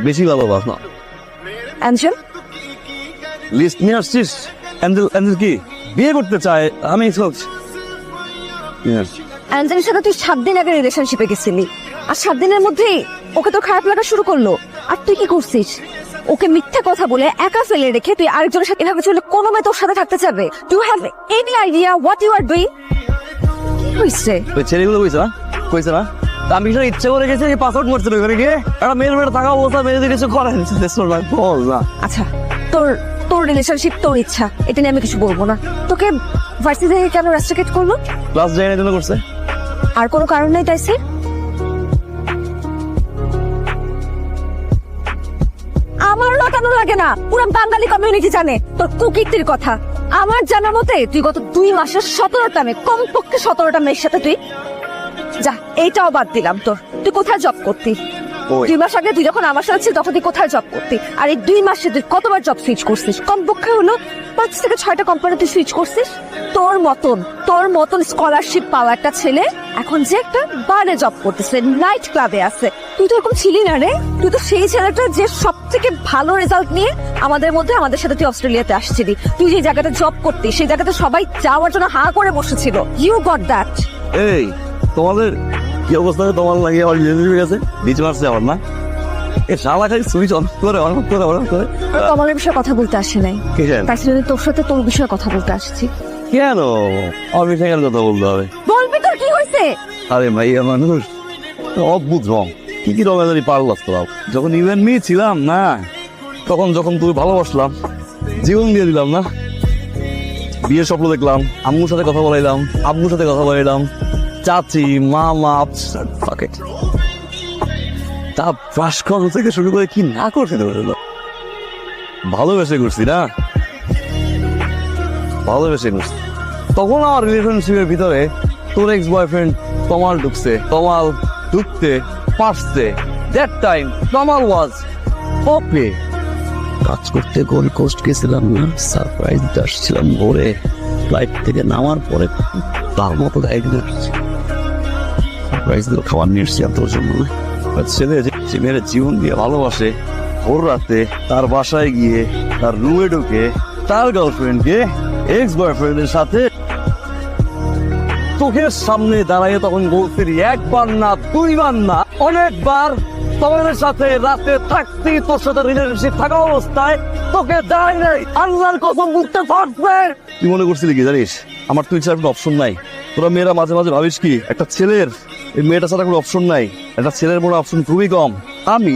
বেশি ভালোবাস না। Angel, list নিয়ে আসছিস? অ্যাঞ্জেল অ্যাঞ্জেল কি বিয়ে করতে চায়? আমি অ্যাঞ্জেলের সাথে তুই 7 দিন আগে রিলেশনশিপে গেছিলি, আর 7 দিনের মধ্যেই ওকে তো খারাপ লাগা শুরু করলো। আর তুই কি করছিস? ওকে মিথ্যা কথা বলে একা ফেলে রেখে তুই আরেকজনের সাথে এভাবে চলে কোনো মেয়ে তোর সাথে থাকতে চাবে? Do have any idea what you are doing? কি হইছে? ওই ছেলেগুলো কইছে না তা আমি সেটা ইচ্ছে করে গেছি, পাসওয়ার্ড করছে ওখানে গিয়ে একটা মেয়ের থাকা অবস্থা মেয়েদের কিছু করেন না। আচ্ছা, তোর তোর রিলেশনশিপ, তোর ইচ্ছা, এটা নিয়ে আমি কিছু বলবো না। তোকে ভার্সিটি থেকে কেন রেস্ট্রিক্ট করলো? ক্লাস যাই জন্য করছে। আর কোনো কারণ নাই তাইছে? আমার কেন লাগে না, পুরো বাঙালি কমিউনিটি জানে তোর কুকীর্তির কথা। আমার জানা মতে তুই গত 2 মাসে 17টা মেয়ে, কমপক্ষে 17টা মেয়ের সাথে তুই যা। এইটাও বাদ দিলাম, তুই কোথায় জব করতি? 2 মাস আগে তুই যখন আমার সাথে ছিলি তখন তুই কোথায় জব করতি? আর এই 2 মাসে তুই কতবার জব সুইচ করছিস? কমপক্ষে হলো 5 থেকে 6টা কোম্পানি তুই সুইচ করছিস। তোর মতন স্কলারশিপ পাওয়া একটা ছেলে এখন যে একটা বারে জব করতেছে, নাইট ক্লাবে আছে। তুই তো এরকম ছিলি না রে। তুই তো সেই ছেলেটা যে সব থেকে ভালো রেজাল্ট নিয়ে আমাদের সাথে তুই অস্ট্রেলিয়াতে আসছিলি। তুই যে জায়গাটা জব করতি সেই জায়গাতে সবাই যাওয়ার জন্য হা করে বসেছিল। You got that. এই তোমাদের কি অবস্থা? তোমার লাগে আমার রিলেশনশিপ গেছে, বিচ মারছে আমার না। এ শালা খালি সুইচ অন করে তোমার বিষয়ে কথা বলতে আসে নাই, তাই তোর সাথে তোর বিষয়ে কথা বলতে আসছি। কেন আমি কেন কথা বলতে হবে? বলবি তোর কি হয়েছে? আরে ভাইয়া মানুষ অদ্ভুত রং, কি রঙের পারলাস তোরা। যখন ইভেন মি ছিলাম না, যখন তুই ভালোবাসলাম, জীবন দিয়ে দিলাম না। বিয়ের স্বপ্ন দেখলাম, আম্মুর সাথে কথা বলাইলাম, আব্বুর সাথে কথা বলাইলাম, চাচি মামা তা ব্রাশ করা থেকে শুরু করে কি না করতে পারলো। ভালোবেসে করছি না, ভালোবেসে করছি। তখন আমার রিলেশনশিপের ভিতরে তোর এক্স বয়ফ্রেন্ড তমাল ঢুকতে পারছে। দ্যাট টাইম তমাল ওয়াজ ওকে। কাজ করতে গোল কোস্ট গেছিলাম না, সারপ্রাইজ দিতে আসছিলাম ভোরে, ফ্লাইট থেকে নামার পরে তার মতো একদিন সারপ্রাইজ গুলো খাবার নিয়ে এসছি তোর জন্য। ছেলের জীবন দিয়ে ভালোবাসে, ভোর রাতে তার বাসায় গিয়ে তার রুমে ঢুকে তার গার্লফ্রেন্ডকে এক্স বয়ফ্রেন্ডের সাথে চোখের সামনে দাঁড়াইয়ে তখন বলতে, একবার না 2 বার না অনেকবার তোমাদের সাথে রাতে থাকতেই তোর সাথে রিলেশনশিপ থাকা অবস্থায় তোকে দাঁড়াই নাই আল্লাহর কসম মুখতে থাকবে। তুই মনে করছিলি কি জানিস, আমার তুই ছাড়া কোনো অপশন নাই? তোরা মেয়েরা মাঝে মাঝে ভাবিস কি একটা ছেলের এই মেয়েটা ছাড়া কোনো অপশন নাই? একটা ছেলের বড় অপশন খুবই কম। আমি